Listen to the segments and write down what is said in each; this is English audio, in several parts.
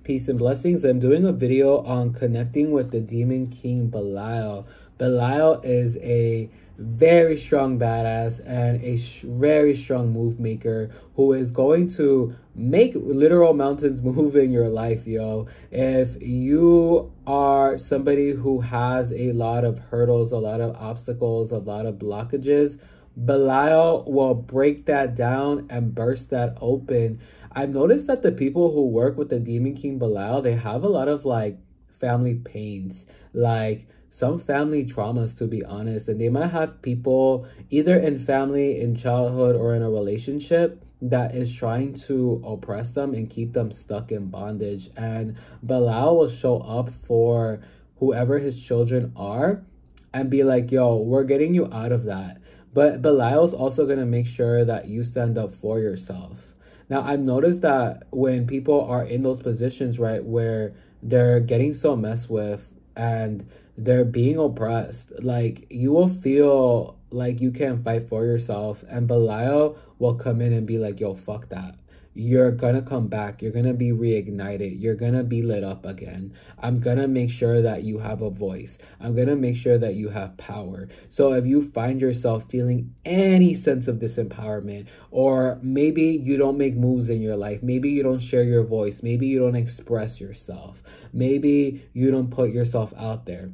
Peace and blessings. I'm doing a video on connecting with the demon king Belial. Belial is a very strong badass and a very strong move maker who is going to make literal mountains move in your life, yo. If you are somebody who has a lot of hurdles, a lot of obstacles, a lot of blockages, Belial will break that down and burst that open. I've noticed that the people who work with the Demon King Belial, they have a lot of like family pains, like some family traumas, to be honest. And they might have people either in family, in childhood, or in a relationship that is trying to oppress them and keep them stuck in bondage. And Belial will show up for whoever his children are and be like, yo, we're getting you out of that. But Belial's also going to make sure that you stand up for yourself. Now, I've noticed that when people are in those positions, right, where they're getting so messed with and they're being oppressed, like, you will feel like you can't fight for yourself. And Belial will come in and be like, yo, fuck that. You're gonna come back. You're gonna be reignited. You're gonna be lit up again. I'm gonna make sure that you have a voice. I'm gonna make sure that you have power. So if you find yourself feeling any sense of disempowerment, or maybe you don't make moves in your life, maybe you don't share your voice, maybe you don't express yourself, maybe you don't put yourself out there,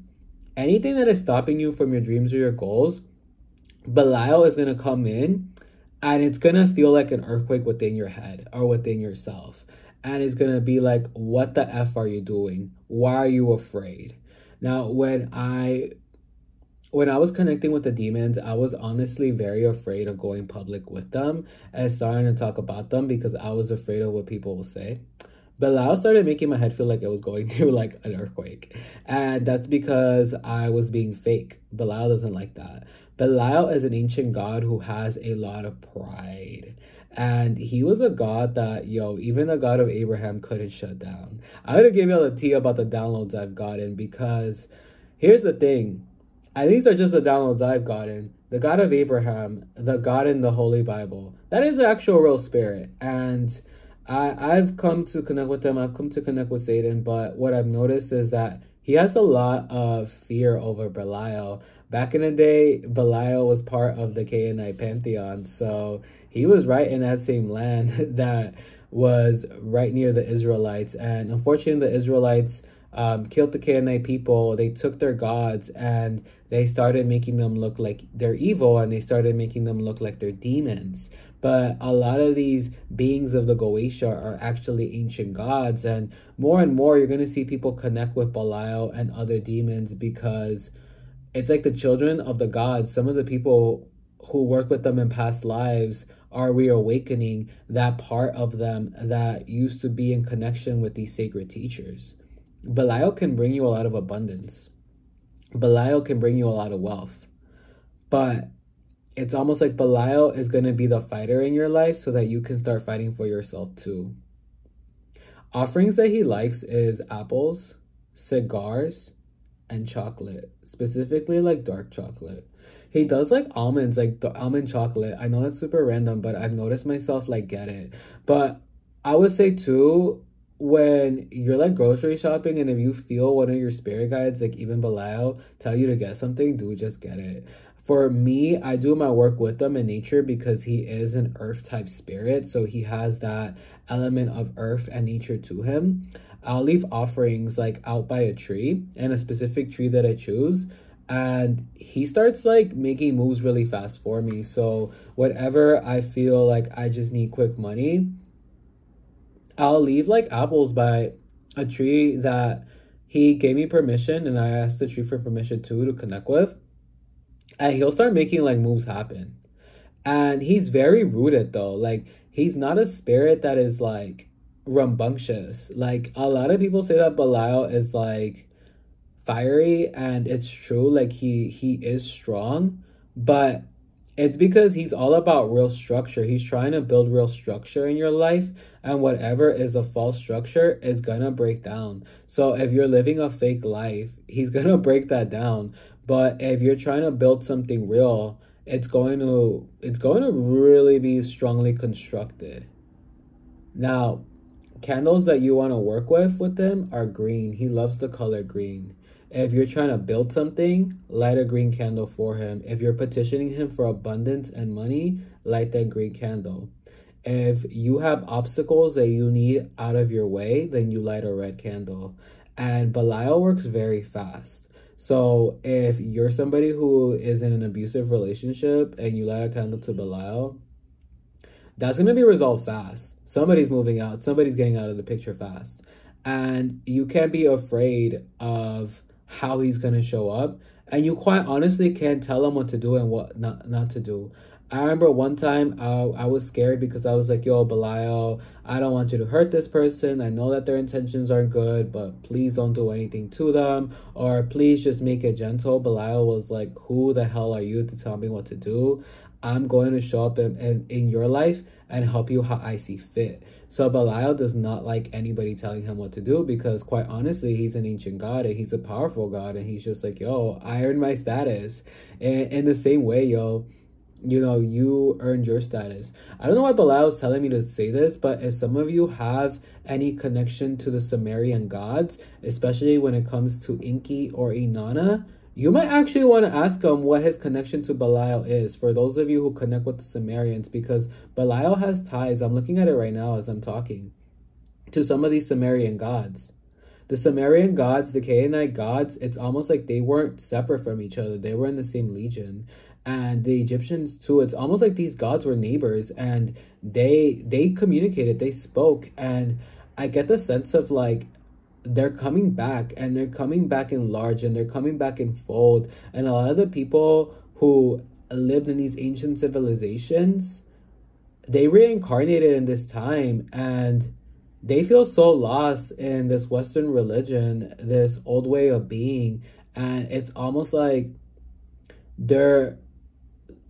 anything that is stopping you from your dreams or your goals, Belial is gonna come in. And it's going to feel like an earthquake within your head or within yourself. And it's going to be like, what the F are you doing? Why are you afraid? Now, when I was connecting with the demons, I was honestly very afraid of going public with them and starting to talk about them because I was afraid of what people will say. Belial started making my head feel like it was going through like an earthquake. And that's because I was being fake. Belial doesn't like that. Belial is an ancient god who has a lot of pride. And he was a god that, even the God of Abraham couldn't shut down. I'm going to give you the tea about the downloads I've gotten, because here's the thing. And these are just the downloads I've gotten. The God of Abraham, the God in the Holy Bible, that is the actual real spirit. And I've come to connect with him. I've come to connect with Satan. But what I've noticed is that he has a lot of fear over Belial. Back in the day, Belial was part of the Canaanite pantheon. So he was right in that same land that was right near the Israelites. And unfortunately, the Israelites killed the Canaanite people. They took their gods and they started making them look like they're evil, and they started making them look like they're demons. But a lot of these beings of the Goetia are actually ancient gods. And more you're going to see people connect with Belial and other demons, because it's like the children of the gods. Some of the people who work with them in past lives are reawakening that part of them that used to be in connection with these sacred teachers. Belial can bring you a lot of abundance. Belial can bring you a lot of wealth. But it's almost like Belial is going to be the fighter in your life so that you can start fighting for yourself too. Offerings that he likes is apples, cigars, and chocolate. Specifically like dark chocolate. He does like almonds, like the almond chocolate. I know that's super random, but I've noticed myself like get it. But I would say too, when you're like grocery shopping and if you feel one of your spirit guides, like even Belial, tell you to get something, do just get it. For me, I do my work with them in nature because he is an earth type spirit. So he has that element of earth and nature to him. I'll leave offerings like out by a tree, and a specific tree that I choose. And he starts like making moves really fast for me. So whatever I feel like I just need quick money, I'll leave like apples by a tree that he gave me permission, and I asked the tree for permission too to connect with. And he'll start making like moves happen. And he's very rooted though. Like, he's not a spirit that is like rambunctious. Like, a lot of people say that Belial is like fiery, and it's true. Like, he is strong, but it's because he's all about real structure. He's trying to build real structure in your life, and whatever is a false structure is gonna break down. So if you're living a fake life, he's gonna break that down. But if you're trying to build something real, it's going to really be strongly constructed. Now, candles that you want to work with him are green. He loves the color green. If you're trying to build something, light a green candle for him. If you're petitioning him for abundance and money, light that green candle. If you have obstacles that you need out of your way, then you light a red candle. And Belial works very fast. So if you're somebody who is in an abusive relationship and you light a candle to Belial, that's going to be resolved fast. Somebody's moving out. Somebody's getting out of the picture fast. And you can't be afraid of how he's going to show up. And you quite honestly can't tell him what to do and what not to do. I remember one time I was scared because I was like, yo, Belial, I don't want you to hurt this person. I know that their intentions aren't good, but please don't do anything to them. Or please just make it gentle. Belial was like, who the hell are you to tell me what to do? I'm going to show up in your life and help you how I see fit. So Belial does not like anybody telling him what to do because quite honestly, he's an ancient god and he's a powerful god. And he's just like, yo, I earned my status. And in the same way, yo, you know, you earned your status. I don't know why Belial is telling me to say this, but if some of you have any connection to the Sumerian gods, especially when it comes to Enki or Inanna, you might actually want to ask him what his connection to Belial is, for those of you who connect with the Sumerians, because Belial has ties, I'm looking at it right now as I'm talking, to some of these Sumerian gods. The Sumerian gods, the Canaanite gods, it's almost like they weren't separate from each other. They were in the same legion. And the Egyptians too, it's almost like these gods were neighbors and they communicated, they spoke. And I get the sense of like, they're coming back and they're coming back in large and they're coming back in fold. And a lot of the people who lived in these ancient civilizations, they reincarnated in this time and they feel so lost in this Western religion, this old way of being. And it's almost like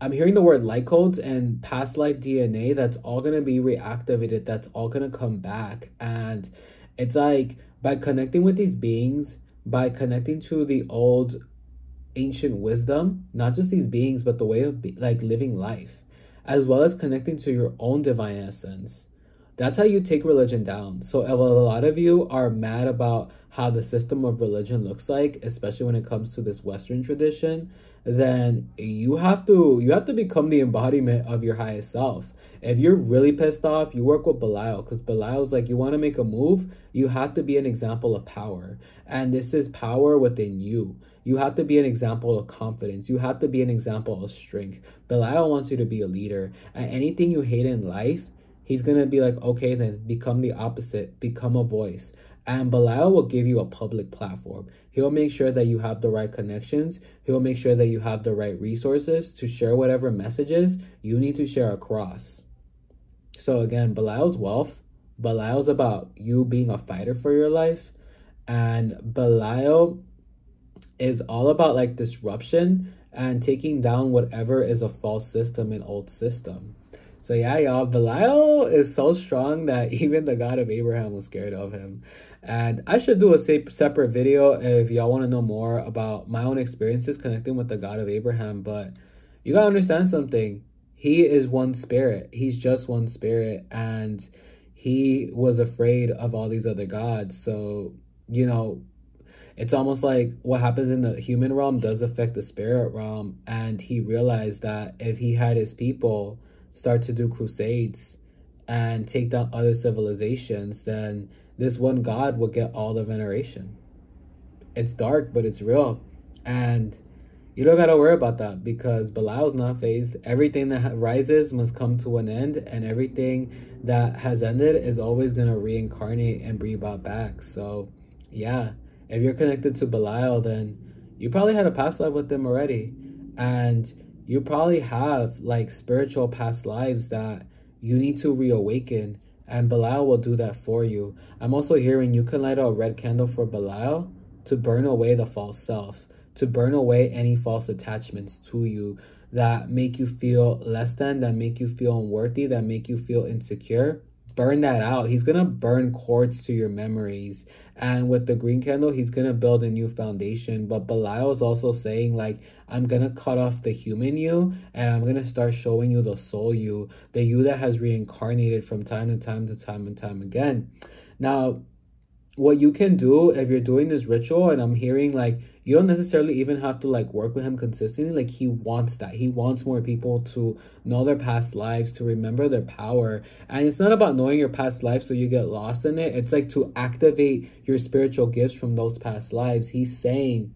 I'm hearing the word light codes and past life DNA. That's all going to be reactivated. That's all going to come back. And it's like by connecting with these beings, by connecting to the old ancient wisdom, not just these beings, but the way of living life, as well as connecting to your own divine essence. That's how you take religion down. So if a lot of you are mad about how the system of religion looks like, especially when it comes to this Western tradition, then you have to become the embodiment of your highest self. If you're really pissed off, you work with Belial, because Belial's like, you want to make a move, you have to be an example of power. And this is power within you. You have to be an example of confidence. You have to be an example of strength. Belial wants you to be a leader. And anything you hate in life, he's going to be like, okay, then become the opposite, become a voice. And Belial will give you a public platform. He'll make sure that you have the right connections. He'll make sure that you have the right resources to share whatever messages you need to share across. So again, Belial's wealth. Belial's about you being a fighter for your life. And Belial is all about like disruption and taking down whatever is a false system and old system. So yeah, y'all, Belial is so strong that even the God of Abraham was scared of him. And I should do a separate video if y'all want to know more about my own experiences connecting with the God of Abraham. But you gotta understand something. He is one spirit. He's just one spirit. And he was afraid of all these other gods. So, you know, it's almost like what happens in the human realm does affect the spirit realm. And he realized that if he had his people start to do crusades and take down other civilizations, then this one God will get all the veneration. It's dark, but it's real. And you don't got to worry about that because Belial's not phased. Everything that rises must come to an end, and everything that has ended is always going to reincarnate and be brought back. So yeah, if you're connected to Belial, then you probably had a past life with him already. And you probably have like spiritual past lives that you need to reawaken, and Belial will do that for you. I'm also hearing you can light a red candle for Belial to burn away the false self, to burn away any false attachments to you that make you feel less than, that make you feel unworthy, that make you feel insecure. Burn that out. He's going to burn cords to your memories. And with the green candle, he's going to build a new foundation. But Belial is also saying, like, I'm going to cut off the human you, and I'm going to start showing you the soul you, the you that has reincarnated from time to time to time and time again. Now, what you can do if you're doing this ritual, and I'm hearing like you don't necessarily even have to like work with him consistently. Like he wants that. He wants more people to know their past lives, to remember their power. And it's not about knowing your past life so you get lost in it. It's like to activate your spiritual gifts from those past lives. He's saying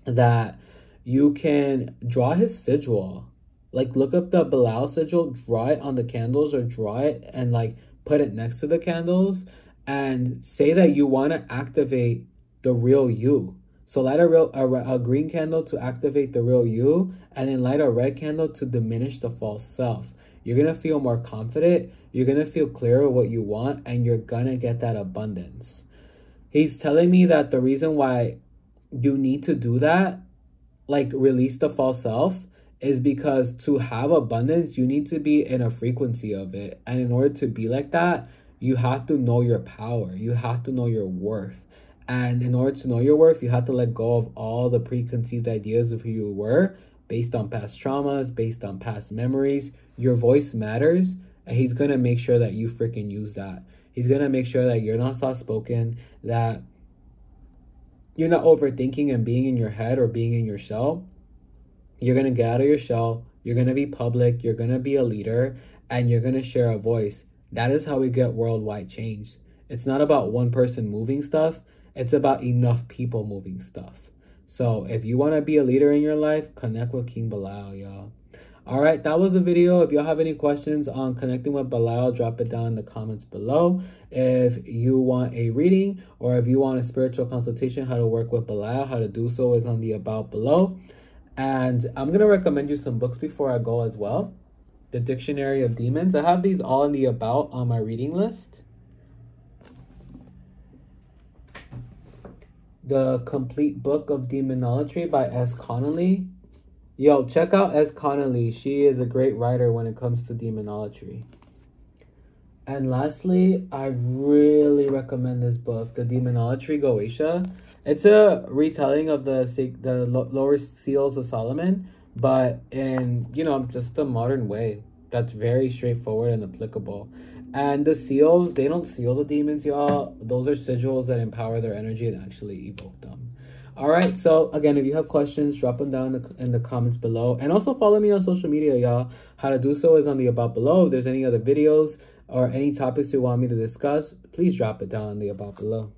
that you can draw his sigil. Like look up the Belial sigil, draw it on the candles, or draw it and like put it next to the candles, and say that you want to activate the real you. So light a green candle to activate the real you, and then light a red candle to diminish the false self. You're going to feel more confident. You're going to feel clearer what you want, and you're going to get that abundance. He's telling me that the reason why you need to do that, like release the false self, is because to have abundance, you need to be in a frequency of it. And in order to be like that, you have to know your power. You have to know your worth. And in order to know your worth, you have to let go of all the preconceived ideas of who you were based on past traumas, based on past memories. Your voice matters, and he's going to make sure that you freaking use that. He's going to make sure that you're not soft-spoken, that you're not overthinking and being in your head or being in your shell. You're going to get out of your shell. You're going to be public. You're going to be a leader, and you're going to share a voice. That is how we get worldwide change. It's not about one person moving stuff. It's about enough people moving stuff. So if you want to be a leader in your life, connect with King Belial, y'all. All right, that was the video. If y'all have any questions on connecting with Belial, drop it down in the comments below. If you want a reading, or if you want a spiritual consultation, how to work with Belial, how to do so is on the about below. And I'm going to recommend you some books before I go as well. The Dictionary of Demons. I have these all in the about on my reading list. The Complete Book of Demonology by S. Connolly. Yo, check out S. Connolly. She is a great writer when it comes to demonology. And lastly, I really recommend this book, The Demonology Goetia. It's a retelling of the Lower Seals of Solomon, but in, you know, just a modern way that's very straightforward and applicable. And the seals, they don't seal the demons, y'all. Those are sigils that empower their energy and actually evoke them. All right, so again, if you have questions, drop them down in the comments below. And also follow me on social media, y'all. How to do so is on the about below. If there's any other videos or any topics you want me to discuss, please drop it down in the about below.